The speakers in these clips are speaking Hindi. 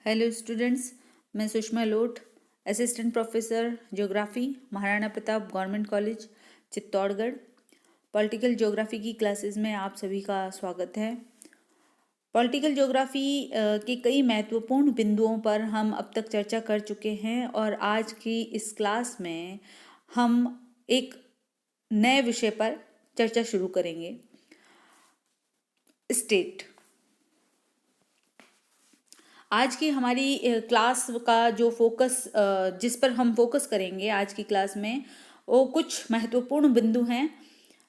हेलो स्टूडेंट्स, मैं Sushma Lot, assistant professor geography, Maharana Pratap government college Chittorgarh. Political geography की क्लासेस में आप सभी का स्वागत है। पॉलिटिकल ज्योग्राफी के कई महत्वपूर्ण बिंदुओं पर हम अब तक चर्चा कर चुके हैं और आज की इस क्लास में हम एक नए विषय पर चर्चा शुरू करेंगे, स्टेट। आज की हमारी क्लास का जो फोकस जिस पर हम फोकस करेंगे आज की क्लास में, वो कुछ महत्वपूर्ण बिंदु हैं,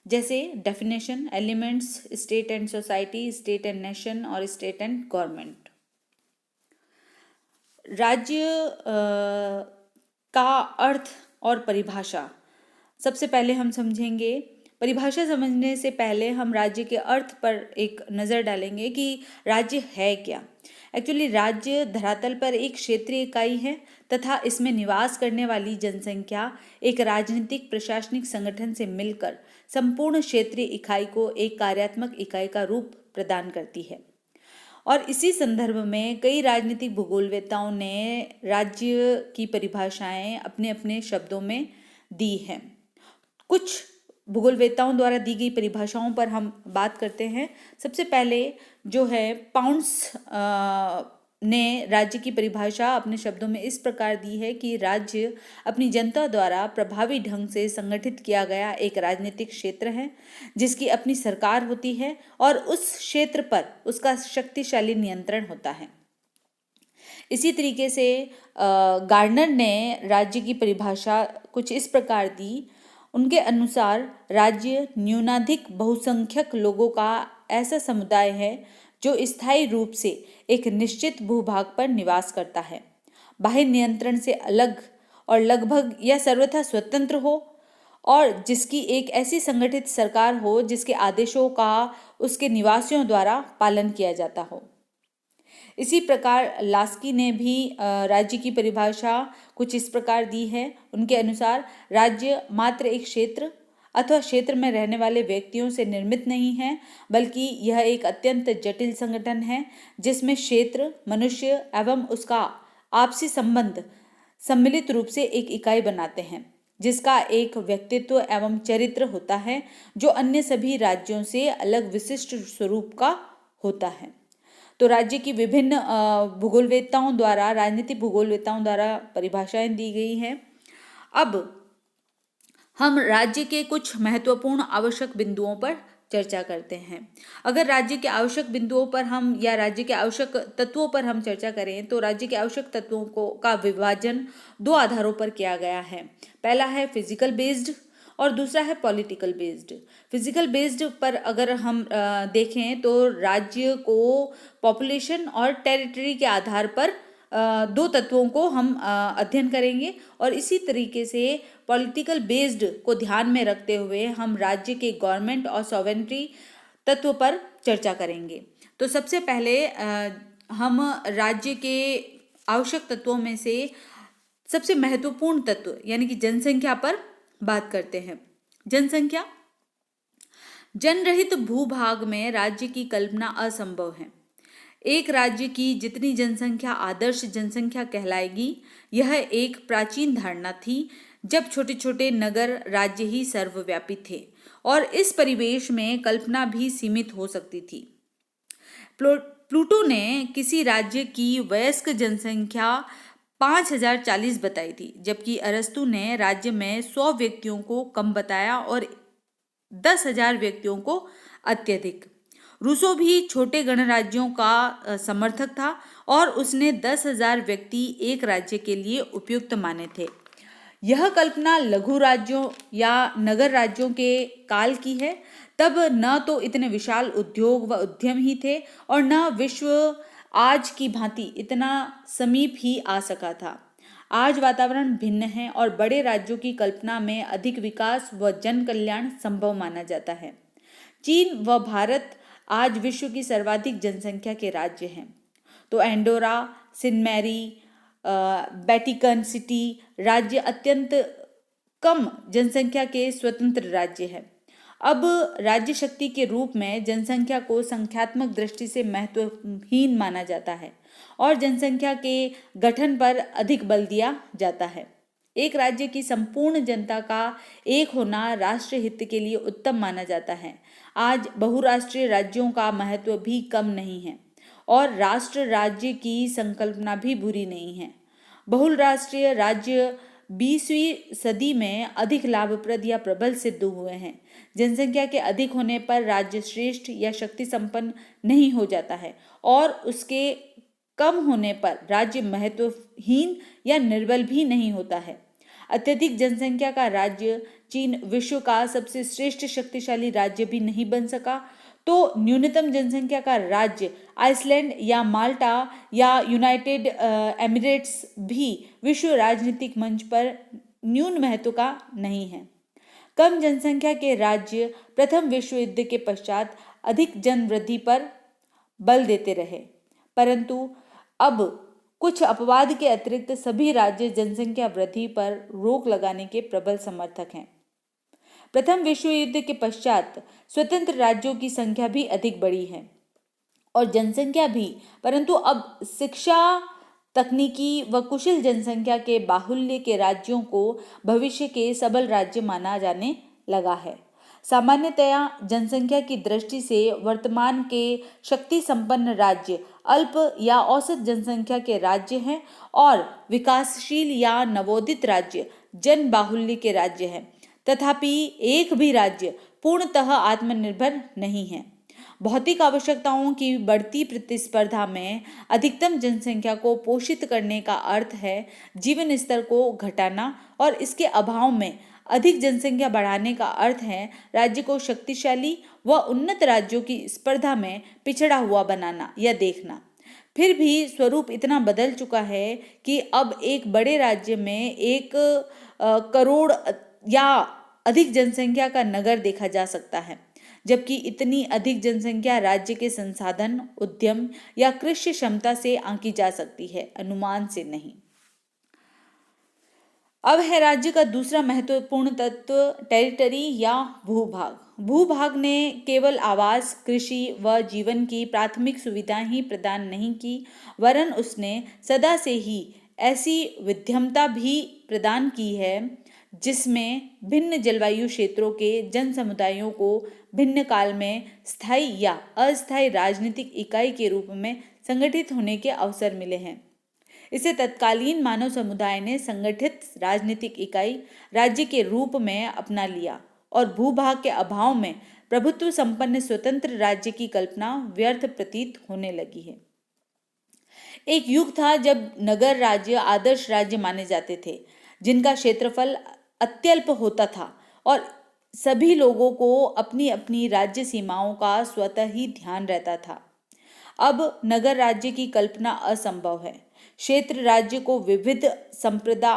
जैसे definition, elements, state and society, state and nation और स्टेट एंड गवर्नमेंट। राज्य का अर्थ और परिभाषा सबसे पहले हम समझेंगे। परिभाषा समझने से पहले हम राज्य के अर्थ पर एक नज़र डालेंगे कि राज्य है क्या। एक्चुअली राज्य धरातल पर एक क्षेत्रीय इकाई है तथा इसमें निवास करने वाली जनसंख्या एक राजनीतिक प्रशासनिक संगठन से मिलकर संपूर्ण क्षेत्रीय इकाई को एक कार्यात्मक इकाई का रूप प्रदान करती है। और इसी संदर्भ में कई राजनीतिक भूगोलवेत्ताओं ने राज्य की परिभाषाएं अपने अपने शब्दों में दी हैं। कुछ भूगोलवेत्ताओं द्वारा दी गई परिभाषाओं पर हम बात करते हैं। सबसे पहले जो है पाउंड्स ने राज्य की परिभाषा अपने शब्दों में इस प्रकार दी है कि राज्य अपनी जनता द्वारा प्रभावी ढंग से संगठित किया गया एक राजनीतिक क्षेत्र है जिसकी अपनी सरकार होती है और उस क्षेत्र पर उसका शक्तिशाली नियंत्रण होता है। इसी तरीके से गार्डनर ने राज्य की परिभाषा कुछ इस प्रकार दी। उनके अनुसार राज्य न्यूनाधिक बहुसंख्यक लोगों का ऐसा समुदाय है जो स्थायी रूप से एक निश्चित भूभाग पर निवास करता है, बाह्य नियंत्रण से अलग और लगभग या सर्वथा स्वतंत्र हो, और जिसकी एक ऐसी संगठित सरकार हो जिसके आदेशों का उसके निवासियों द्वारा पालन किया जाता हो। इसी प्रकार लास्की ने भी राज्य की परिभाषा कुछ इस प्रकार दी है। उनके अनुसार राज्य मात्र एक क्षेत्र अथवा क्षेत्र में रहने वाले व्यक्तियों से निर्मित नहीं है, बल्कि यह एक अत्यंत जटिल संगठन है जिसमें क्षेत्र, मनुष्य एवं उसका आपसी संबंध सम्मिलित रूप से एक इकाई बनाते हैं, जिसका एक व्यक्तित्व एवं चरित्र होता है जो अन्य सभी राज्यों से अलग विशिष्ट स्वरूप का होता है। तो राज्य की विभिन्न भूगोलवेत्ताओं द्वारा, राजनीतिक भूगोलवेत्ताओं द्वारा परिभाषाएं दी गई हैं। अब हम राज्य के कुछ महत्वपूर्ण आवश्यक बिंदुओं पर चर्चा करते हैं। अगर राज्य के आवश्यक बिंदुओं पर हम या राज्य के आवश्यक तत्वों पर हम चर्चा करें तो राज्य के आवश्यक तत्वों का विभाजन दो आधारों पर किया गया है। पहला है फिजिकल बेस्ड और दूसरा है पॉलिटिकल बेस्ड। फिजिकल बेस्ड पर अगर हम देखें तो राज्य को पॉपुलेशन और टेरिटरी के आधार पर दो तत्वों को हम अध्ययन करेंगे, और इसी तरीके से पॉलिटिकल बेस्ड को ध्यान में रखते हुए हम राज्य के गवर्नमेंट और सॉवरेनिटी तत्व पर चर्चा करेंगे। तो सबसे पहले हम राज्य के आवश्यक तत्वों में से सबसे महत्वपूर्ण तत्व यानी कि जनसंख्या पर बात करते हैं। जनसंख्या। जनरहित भूभाग में राज्य की कल्पना असंभव है। एक राज्य की जितनी जनसंख्या आदर्श जनसंख्या कहलाएगी, यह एक प्राचीन धारणा थी जब छोटे छोटे नगर राज्य ही सर्वव्यापी थे और इस परिवेश में कल्पना भी सीमित हो सकती थी। प्लूटो ने किसी राज्य की वयस्क जनसंख्या 5040 बताई थी, जबकि अरस्तु ने राज्य में 100 व्यक्तियों को कम बताया और 10,000 व्यक्तियों को अत्यधिक। रूसो भी छोटे गणराज्यों का समर्थक था और उसने 10,000 व्यक्ति एक राज्य के लिए उपयुक्त माने थे। यह कल्पना लघु राज्यों या नगर राज्यों के काल की है। तब न तो इतने विशाल उद्योग व उद्यम ही थे और न विश्व आज की भांति इतना समीप ही आ सका था। आज वातावरण भिन्न है और बड़े राज्यों की कल्पना में अधिक विकास व जन कल्याण संभव माना जाता है। चीन व भारत आज विश्व की सर्वाधिक जनसंख्या के राज्य हैं। तो Andorra, Saint Mary, Vatican City राज्य अत्यंत कम जनसंख्या के स्वतंत्र राज्य है। अब राज्य शक्ति के रूप में जनसंख्या को संख्यात्मक दृष्टि से महत्वहीन माना जाता है और जनसंख्या के गठन पर अधिक बल दिया जाता है। एक राज्य की संपूर्ण जनता का एक होना राष्ट्र हित के लिए उत्तम माना जाता है। आज बहुराष्ट्रीय राज्यों का महत्व भी कम नहीं है और राष्ट्र राज्य की संकल्पना भी बुरी नहीं है। बहुराष्ट्रीय राज्य 20वीं सदी में अधिक लाभप्रद या प्रबल सिद्ध हुए हैं। जनसंख्या के अधिक होने पर राज्य श्रेष्ठ या शक्ति संपन्न नहीं हो जाता है और उसके कम होने पर राज्य महत्वहीन या निर्बल भी नहीं होता है। अत्यधिक जनसंख्या का राज्य चीन विश्व का सबसे श्रेष्ठ शक्तिशाली राज्य भी नहीं बन सका, तो न्यूनतम जनसंख्या का राज्य आइसलैंड या माल्टा या यूनाइटेड एमिरेट्स भी विश्व राजनीतिक मंच पर न्यून महत्व का नहीं है। कम जनसंख्या के राज्य प्रथम विश्व युद्ध के पश्चात अधिक जनवृद्धि पर बल देते रहे, परंतु अब कुछ अपवाद के अतिरिक्त सभी राज्य जनसंख्या वृद्धि पर रोक लगाने के प्रबल समर्थक हैं। प्रथम विश्व युद्ध के पश्चात स्वतंत्र राज्यों की संख्या भी अधिक बढ़ी है और जनसंख्या भी, परंतु अब शिक्षा, तकनीकी व कुशल जनसंख्या के बाहुल्य के राज्यों को भविष्य के सबल राज्य माना जाने लगा है। सामान्यतया जनसंख्या की दृष्टि से वर्तमान के शक्ति संपन्न राज्य अल्प या औसत जनसंख्या के राज्य हैं और विकासशील या नवोदित राज्य जन बाहुल्य के राज्य हैं। तथापि एक भी राज्य पूर्णतः आत्मनिर्भर नहीं है। भौतिक आवश्यकताओं की बढ़ती प्रतिस्पर्धा में अधिकतम जनसंख्या को पोषित करने का अर्थ है जीवन स्तर को घटाना और इसके अभाव में अधिक जनसंख्या बढ़ाने का अर्थ है राज्य को शक्तिशाली व उन्नत राज्यों की स्पर्धा में पिछड़ा हुआ बनाना या देखना। फिर भी स्वरूप इतना बदल चुका है कि अब एक बड़े राज्य में 1 करोड़ या अधिक जनसंख्या का नगर देखा जा सकता है, जबकि इतनी अधिक जनसंख्या राज्य के संसाधन, उद्यम या कृषि क्षमता से आंकी जा सकती है, अनुमान से नहीं। अब है राज्य का दूसरा महत्वपूर्ण तत्व टेरिटरी या भूभाग। भूभाग ने केवल आवास, कृषि व जीवन की प्राथमिक सुविधाएं ही प्रदान नहीं की, वरन उसने सदा से ही ऐसी विद्यमता भी प्रदान की है जिसमें भिन्न जलवायु क्षेत्रों के जन समुदायों को भिन्न काल में स्थायी या अस्थायी राजनीतिक इकाई के रूप में संगठित होने के अवसर मिले हैं। इसे तत्कालीन मानव समुदाय ने संगठित राजनीतिक इकाई राज्य के रूप में अपना लिया और भूभाग के अभाव में प्रभुत्व संपन्न स्वतंत्र राज्य की कल्पना व्यर्थ प्रतीत होने लगी है। एक युग था जब नगर राज्य आदर्श राज्य माने जाते थे, जिनका क्षेत्रफल अत्यल्प होता था और सभी लोगों को अपनी अपनी राज्य सीमाओं का स्वतः ही ध्यान रहता था। अब नगर राज्य की कल्पना असंभव है। क्षेत्र राज्य को विविध संपदा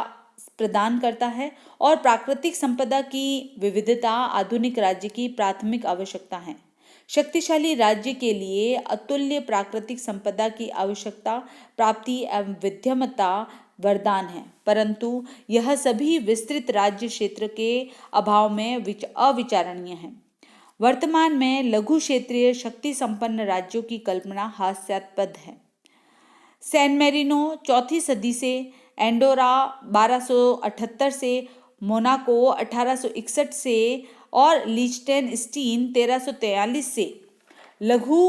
प्रदान करता है और प्राकृतिक संपदा की विविधता आधुनिक राज्य की प्राथमिक आवश्यकता है। शक्तिशाली राज्य के लिए अतुल्य प्राकृतिक संपदा की आवश्यकता, प्राप्ति एवं विद्यमता वरदान है, परंतु यह सभी विस्तृत राज्य क्षेत्र के अभाव में अविचारणीय है। वर्तमान में लघु क्षेत्रीय शक्ति संपन्न राज्यों की कल्पना हास्यास्पद है। सैन मेरिनो 4वीं सदी से, एंडोरा 1278 से, मोनाको 1861 से और लिechtenstein 1343 से लघु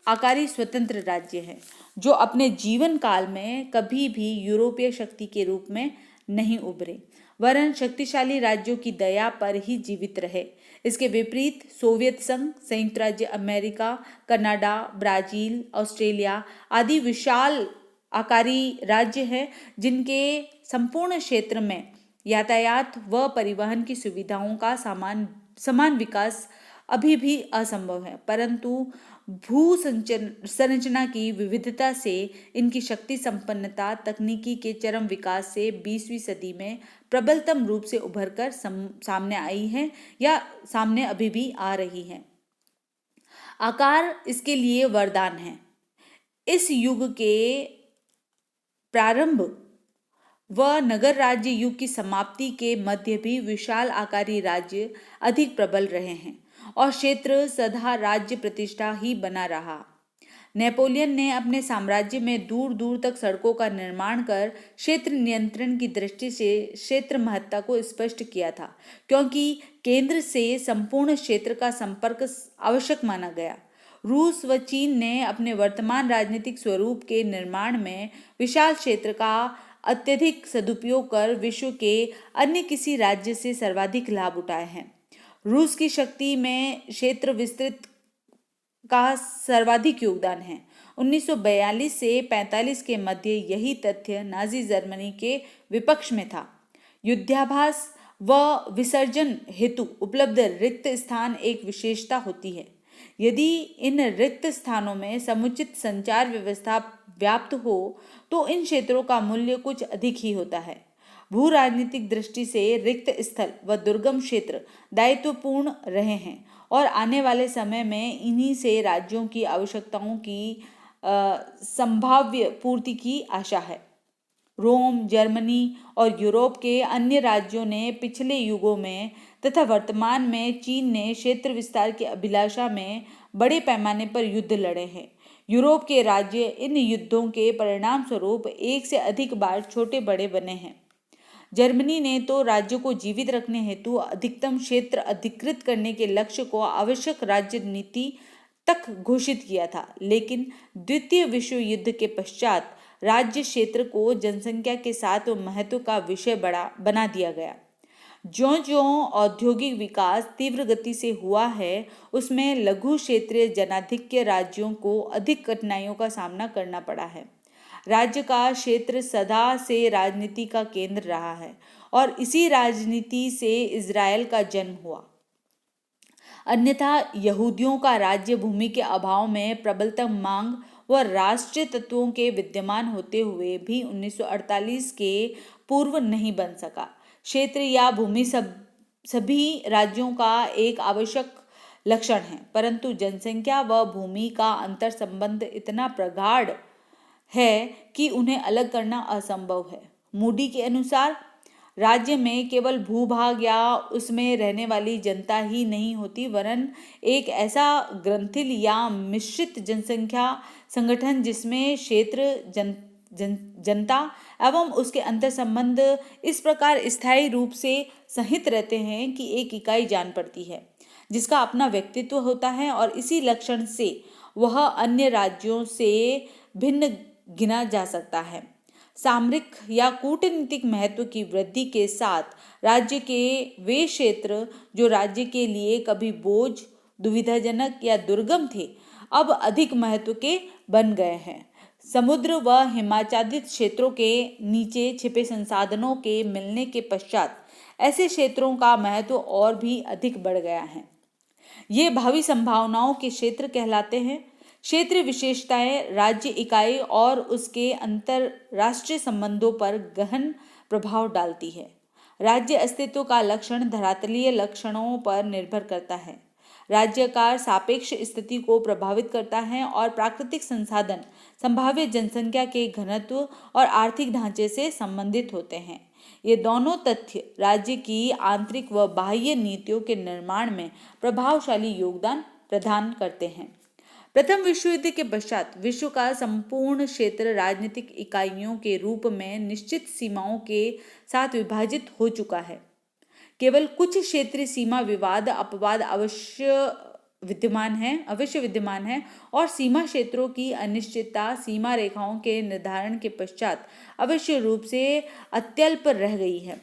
आकारी स्वतंत्र राज्य हैं जो अपने जीवन काल में कभी भी यूरोपीय शक्ति के रूप में नहीं उभरे, वरन शक्तिशाली राज्यों की दया पर ही जीवित रहे। इसके विपरीत सोवियत संघ, संयुक्त राज्य अमेरिका, कनाडा, ब्राजील, ऑस्ट्रेलिया आदि विशाल आकारी राज्य हैं जिनके संपूर्ण क्षेत्र में यातायात व परिवहन की सुविधाओं का समान विकास अभी भी असंभव है, परंतु भू संरचना की विविधता से इनकी शक्ति संपन्नता तकनीकी के चरम विकास से 20वीं सदी में प्रबलतम रूप से उभरकर सामने आई है या सामने अभी भी आ रही है। आकार इसके लिए वरदान है। इस युग के प्रारंभ व नगर राज्य युग की समाप्ति के मध्य भी विशाल आकारी राज्य अधिक प्रबल रहे हैं और क्षेत्र सदा राज्य प्रतिष्ठा ही बना रहा। नेपोलियन ने अपने साम्राज्य में दूर दूर तक सड़कों का निर्माण कर क्षेत्र नियंत्रण की दृष्टि से क्षेत्र महत्ता को स्पष्ट किया था, क्योंकि केंद्र से संपूर्ण क्षेत्र का संपर्क आवश्यक माना गया। रूस व चीन ने अपने वर्तमान राजनीतिक स्वरूप के निर्माण में विशाल क्षेत्र का अत्यधिक सदुपयोग कर विश्व के अन्य किसी राज्य से सर्वाधिक लाभ उठाए हैं। रूस की शक्ति में क्षेत्र विस्तृत का सर्वाधिक योगदान है। 1942 से 45 के मध्य यही तथ्य नाजी जर्मनी के विपक्ष में था। युद्धाभ्यास व विसर्जन हेतु उपलब्ध रिक्त स्थान एक विशेषता होती है। यदि इन रिक्त स्थानों में समुचित संचार व्यवस्था व्याप्त हो तो इन क्षेत्रों का मूल्य कुछ अधिक ही होता है। भू राजनीतिक दृष्टि से रिक्त स्थल व दुर्गम क्षेत्र दायित्वपूर्ण रहे हैं और आने वाले समय में इन्हीं से राज्यों की आवश्यकताओं की संभाव्य पूर्ति की आशा है। रोम, जर्मनी और यूरोप के अन्य राज्यों ने पिछले युगों में तथा वर्तमान में चीन ने क्षेत्र विस्तार की अभिलाषा में बड़े पैमाने पर युद्ध लड़े हैं। यूरोप के राज्य इन युद्धों के परिणाम स्वरूप एक से अधिक बार छोटे बड़े बने हैं। जर्मनी ने तो राज्य को जीवित रखने हेतु अधिकतम क्षेत्र अधिकृत करने के लक्ष्य को आवश्यक राज्य नीति तक घोषित किया था, लेकिन द्वितीय विश्व युद्ध के पश्चात राज्य क्षेत्र को जनसंख्या के साथ महत्व का विषय बना दिया गया। ज्यों-ज्यों औद्योगिक विकास तीव्र गति से हुआ है, उसमें लघु क्षेत्रीय जनाधिक्य राज्यों को अधिक कठिनाइयों का सामना करना पड़ा है। राज्य का क्षेत्र सदा से राजनीति का केंद्र रहा है और इसी राजनीति से इज़राइल का जन्म हुआ। अन्यथा यहूदियों का राज्य भूमि के अभाव में प्रबलतम मांग व राष्ट्रीय तत्वों के विद्यमान होते हुए भी 1948 के पूर्व नहीं बन सका। क्षेत्र या भूमि सभी राज्यों का एक आवश्यक लक्षण है, परंतु जनसंख्या व भूमि का अंतर संबंध इतना प्रगाढ़ है कि उन्हें अलग करना असंभव है। मूडी के अनुसार राज्य में केवल भूभाग या उसमें रहने वाली जनता ही नहीं होती, वरन एक ऐसा ग्रंथिल या मिश्रित जनसंख्या संगठन जिसमें क्षेत्र जनता एवं उसके अंतर संबंध इस प्रकार स्थायी रूप से सहित रहते हैं कि एक इकाई जान पड़ती है, जिसका अपना व्यक्तित्व होता है और इसी लक्षण से वह अन्य राज्यों से भिन्न गिना जा सकता है। सामरिक या कूटनीतिक महत्व की वृद्धि के साथ राज्य के वे क्षेत्र जो राज्य के लिए कभी बोझ, दुविधाजनक या दुर्गम थे, अब अधिक महत्व के बन गए हैं। समुद्र व हिमाच्छादित क्षेत्रों के नीचे छिपे संसाधनों के मिलने के पश्चात ऐसे क्षेत्रों का महत्व और भी अधिक बढ़ गया है। ये भावी संभावनाओं के क्षेत्र कहलाते हैं। क्षेत्रीय विशेषताएं राज्य इकाई और उसके अंतरराष्ट्रीय संबंधों पर गहन प्रभाव डालती है। राज्य अस्तित्व का लक्षण धरातलीय लक्षणों पर निर्भर करता है। राज्य का सापेक्ष स्थिति को प्रभावित करता है और प्राकृतिक संसाधन संभाव्य जनसंख्या के घनत्व और आर्थिक ढांचे से संबंधित होते हैं। ये दोनों तथ्य राज्य की आंतरिक व बाह्य नीतियों के निर्माण में प्रभावशाली योगदान प्रदान करते हैं। प्रथम विश्व युद्ध के पश्चात विश्व का संपूर्ण क्षेत्र राजनीतिक इकाइयों के रूप में निश्चित सीमाओं के साथ विभाजित हो चुका है। केवल कुछ क्षेत्रीय सीमा विवाद अपवाद अवश्य विद्यमान है और सीमा क्षेत्रों की अनिश्चितता सीमा रेखाओं के निर्धारण के पश्चात अवश्य रूप से अत्यल्प रह गई है।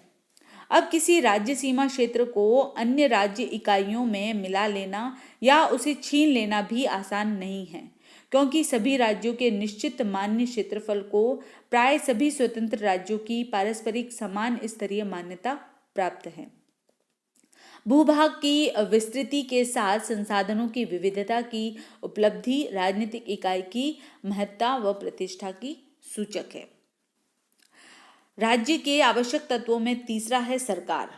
अब किसी राज्य सीमा क्षेत्र को अन्य राज्य इकाइयों में मिला लेना या उसे छीन लेना भी आसान नहीं है, क्योंकि सभी राज्यों के निश्चित मान्य क्षेत्रफल को प्राय सभी स्वतंत्र राज्यों की पारस्परिक समान स्तरीय मान्यता प्राप्त है। भूभाग की विस्तृति के साथ संसाधनों की विविधता की उपलब्धि राजनीतिक इकाई की महत्ता व प्रतिष्ठा की सूचक है। राज्य के आवश्यक तत्वों में तीसरा है सरकार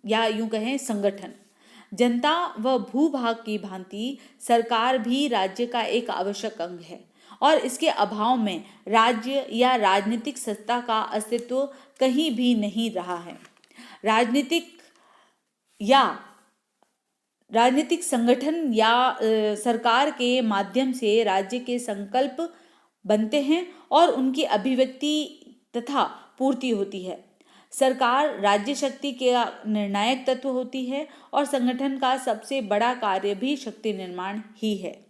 या यूं कहें संगठन। जनता व भूभाग की भांति सरकार भी राज्य का एक आवश्यक अंग है और इसके अभाव में राज्य या राजनीतिक सत्ता का अस्तित्व कहीं भी नहीं रहा है। राजनीतिक या राजनीतिक संगठन या सरकार के माध्यम से राज्य के संकल्प बनते हैं और उनकी अभिव्यक्ति तथा पूर्ति होती है। सरकार राज्य शक्ति के निर्णायक तत्व होती है और संगठन का सबसे बड़ा कार्य भी शक्ति निर्माण ही है।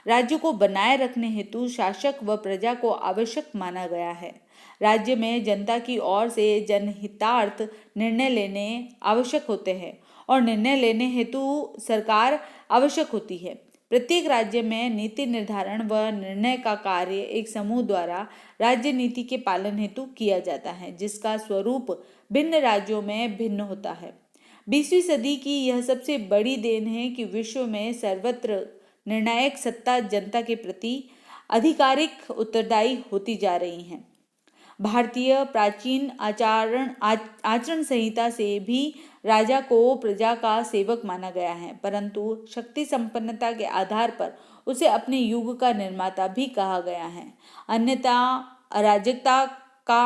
राज्य को बनाए रखने हेतु शासक व प्रजा को आवश्यक माना गया है। राज्य में जनता की ओर से जनहितार्थ निर्णय लेने आवश्यक होते हैं और निर्णय लेने हेतु सरकार आवश्यक होती है। प्रत्येक राज्य में नीति निर्धारण व निर्णय का कार्य एक समूह द्वारा राज्य नीति के पालन हेतु किया जाता है, जिसका स्वरूप भिन्न राज्यों में भिन्न होता है। 20वीं सदी की यह सबसे बड़ी देन है कि विश्व में सर्वत्र निर्णायक सत्ता जनता के प्रति आधिकारिक उत्तरदायी होती जा रही है। भारतीय प्राचीन आचरण संहिता से भी राजा को प्रजा का सेवक माना गया है, परंतु शक्ति संपन्नता के आधार पर उसे अपने युग का निर्माता भी कहा गया है। अन्यथा अराजकता का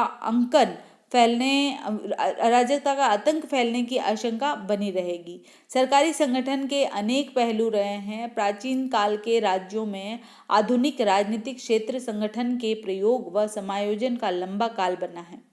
आतंक फैलने की आशंका बनी रहेगी। सरकारी संगठन के अनेक पहलू रहे हैं। प्राचीन काल के राज्यों में आधुनिक राजनीतिक क्षेत्र संगठन के प्रयोग व समायोजन का लंबा काल बना है।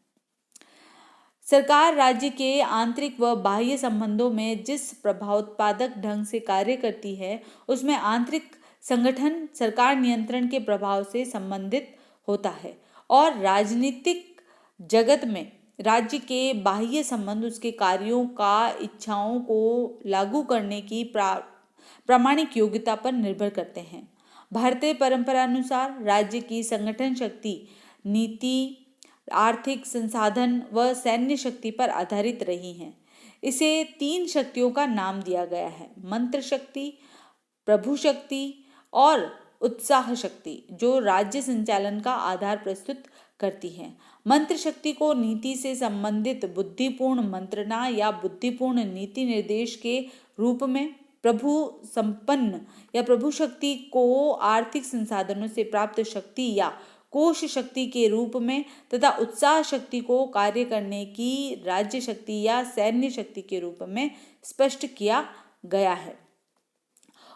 सरकार राज्य के आंतरिक व बाह्य संबंधों में जिस प्रभावोत्पादक ढंग से कार्य करती है, उसमें आंतरिक संगठन सरकार नियंत्रण के प्रभाव से संबंधित होता है और राजनीतिक जगत में राज्य के बाह्य संबंध उसके कार्यों का इच्छाओं को लागू करने की प्रामाणिक योग्यता पर निर्भर करते हैं। भारतीय परंपरा अनुसार राज्य की संगठन शक्ति नीति, आर्थिक संसाधन व सैन्य शक्ति पर आधारित रही है। इसे 3 शक्तियों का नाम दिया गया है: मंत्र शक्ति, प्रभु शक्ति और उत्साह शक्ति, जो राज्य संचालन का आधार प्रस्तुत करती है। मंत्र शक्ति को नीति से संबंधित बुद्धिपूर्ण मंत्रणा या बुद्धिपूर्ण नीति निर्देश के रूप में, प्रभु शक्ति को आर्थिक संसाधनों से प्राप्त शक्ति या कोश शक्ति के रूप में तथा उत्साह शक्ति को कार्य करने की राज्य शक्ति या सैन्य शक्ति के रूप में स्पष्ट किया गया है।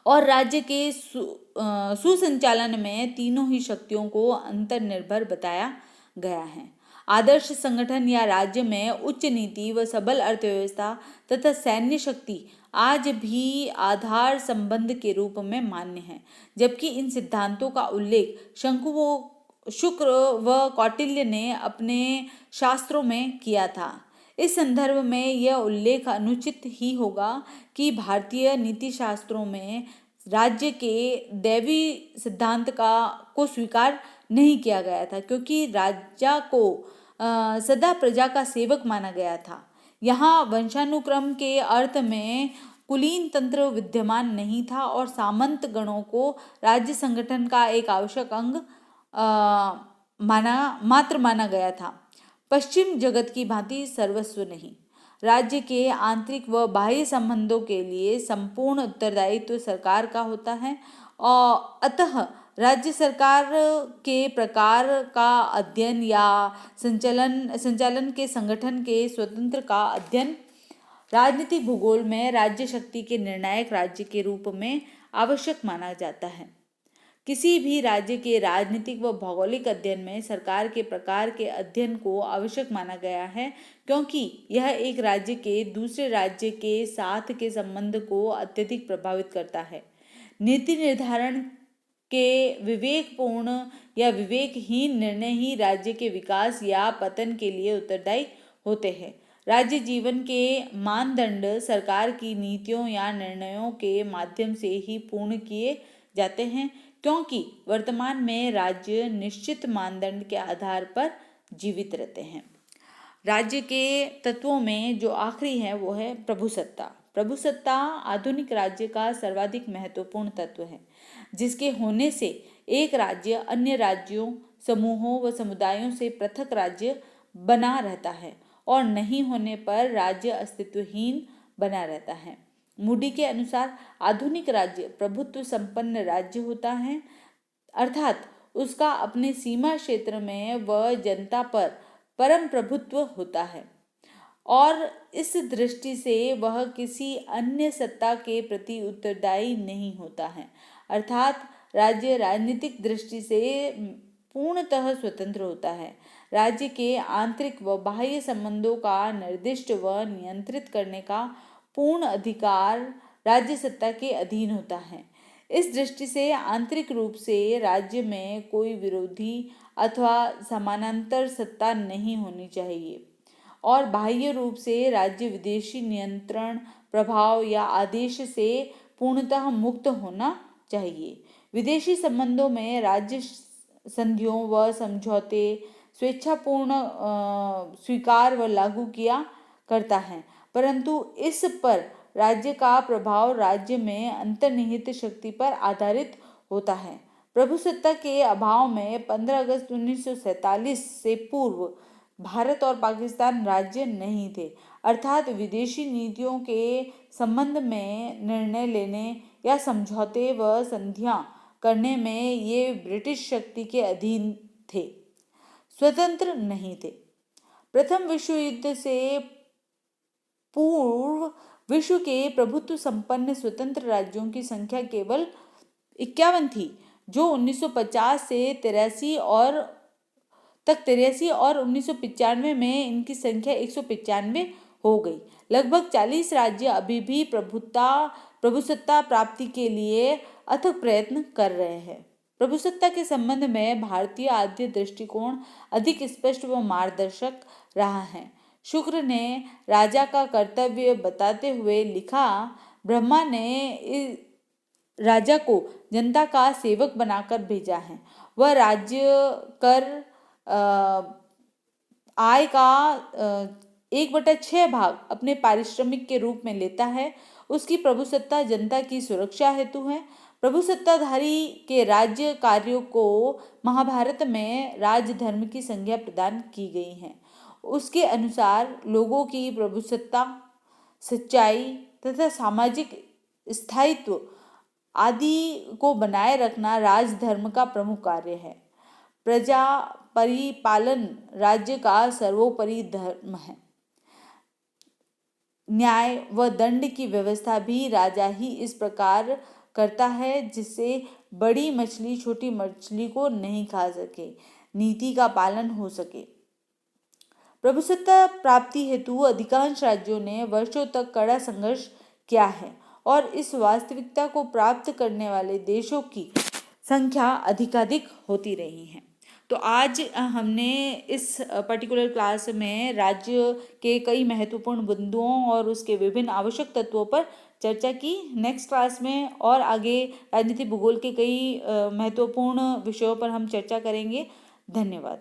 और राज्य के सुसंचालन में तीनों ही शक्तियों को अंतर्निर्भर बताया गया है। आदर्श संगठन या राज्य में उच्च नीति व सबल अर्थव्यवस्था तथा सैन्य शक्ति आज भी आधार संबंध के रूप में मान्य है, जबकि इन सिद्धांतों का उल्लेख शुक्र व कौटिल्य ने अपने शास्त्रों में किया था। इस संदर्भ में यह उल्लेख अनुचित ही होगा कि भारतीय नीति शास्त्रों में राज्य के दैवी सिद्धांत को स्वीकार नहीं किया गया था, क्योंकि राजा को सदा प्रजा का सेवक माना गया था। यहाँ वंशानुक्रम के अर्थ में कुलीन तंत्र विद्यमान नहीं था और सामंत गणों को राज्य संगठन का एक आवश्यक अंग माना गया था, पश्चिम जगत की भांति सर्वस्व नहीं। राज्य के आंतरिक व बाह्य संबंधों के लिए संपूर्ण उत्तरदायित्व सरकार का होता है और अतः राज्य सरकार के प्रकार का अध्ययन या संचालन के संगठन के स्वतंत्र का अध्ययन राजनीतिक भूगोल में राज्य शक्ति के निर्णायक राज्य के रूप में आवश्यक माना जाता है। किसी भी राज्य के राजनीतिक व भौगोलिक अध्ययन में सरकार के प्रकार के अध्ययन को आवश्यक माना गया है, क्योंकि यह एक राज्य के दूसरे राज्य के साथ के संबंध को अत्यधिक प्रभावित करता है। नीति निर्धारण के विवेकपूर्ण या विवेकहीन निर्णय ही राज्य के विकास या पतन के लिए उत्तरदायी होते हैं। राज्य जीवन के मानदंड सरकार की नीतियों या निर्णयों के माध्यम से ही पूर्ण किए जाते हैं, क्योंकि वर्तमान में राज्य निश्चित मानदंड के आधार पर जीवित रहते हैं। राज्य के तत्वों में जो आखिरी है वो है प्रभुसत्ता। प्रभुसत्ता आधुनिक राज्य का सर्वाधिक महत्वपूर्ण तत्व है, जिसके होने से एक राज्य अन्य राज्यों, समूहों व समुदायों से पृथक राज्य बना रहता है और नहीं होने पर राज्य अस्तित्वहीन बना रहता है। मूडी के अनुसार आधुनिक राज्य प्रभुत्व संपन्न राज्य होता है, अर्थात उसका अपने सीमा क्षेत्र में व जनता पर परम प्रभुत्व होता है और इस दृष्टि से वह किसी अन्य सत्ता के प्रति उत्तरदायी नहीं होता है। अर्थात राज्य राजनीतिक दृष्टि से पूर्णतः स्वतंत्र होता है। राज्य के आंतरिक व बाह्य संबंधों का निर्दिष्ट व नियंत्रित करने का पूर्ण अधिकार राज्य सत्ता के अधीन होता है। इस दृष्टि से आंतरिक रूप से राज्य में कोई विरोधी अथवा समानांतर सत्ता नहीं होनी चाहिए और बाह्य रूप से राज्य विदेशी नियंत्रण, प्रभाव या आदेश से पूर्णतः मुक्त होना चाहिए। विदेशी संबंधों में राज्य संधियों व समझौते स्वेच्छापूर्ण स्वीकार व लागू किया करता है, परंतु इस पर राज्य का प्रभाव राज्य में अंतर्निहित शक्ति पर आधारित होता है। प्रभुसत्ता के अभाव में 15 अगस्त 1947 से पूर्व भारत और पाकिस्तान राज्य नहीं थे, अर्थात विदेशी नीतियों के संबंध में निर्णय लेने या समझौते व संधियां करने में ये ब्रिटिश शक्ति के अधीन थे, स्वतंत्र नहीं थे। प्रथम विश्व युद्ध से पूर्व विश्व के प्रभुत्व संपन्न स्वतंत्र राज्यों की संख्या केवल 51 थी, जो 1950 से 83 और 1995 में इनकी संख्या 195 हो गई। लगभग 40 राज्य अभी भी प्रभुसत्ता प्राप्ति के लिए अथक प्रयत्न कर रहे हैं। प्रभुसत्ता के संबंध में भारतीय आद्य दृष्टिकोण अधिक स्पष्ट व मार्गदर्शक रहा है। शुक्र ने राजा का कर्तव्य बताते हुए लिखा, ब्रह्मा ने राजा को जनता का सेवक बनाकर भेजा है। वह राज्य कर आय का 1/6 भाग अपने पारिश्रमिक के रूप में लेता है। उसकी प्रभुसत्ता जनता की सुरक्षा हेतु है। प्रभुसत्ताधारी के राज्य कार्यों को महाभारत में राजधर्म की संज्ञा प्रदान की गई है। उसके अनुसार लोगों की प्रभुसत्ता, सच्चाई तथा सामाजिक स्थायित्व आदि को बनाए रखना राजधर्म का प्रमुख कार्य है। प्रजा परिपालन राज्य का सर्वोपरि धर्म है। न्याय व दंड की व्यवस्था भी राजा ही इस प्रकार करता है जिससे बड़ी मछली छोटी मछली को नहीं खा सके, नीति का पालन हो सके। प्रभुसत्ता प्राप्ति हेतु अधिकांश राज्यों ने वर्षों तक कड़ा संघर्ष किया है और इस वास्तविकता को प्राप्त करने वाले देशों की संख्या अधिकाधिक होती रही है। तो आज हमने इस पर्टिकुलर क्लास में राज्य के कई महत्वपूर्ण बिंदुओं और उसके विभिन्न आवश्यक तत्वों पर चर्चा की। नेक्स्ट क्लास में और आगे राजनीति भूगोल के कई महत्वपूर्ण विषयों पर हम चर्चा करेंगे। धन्यवाद।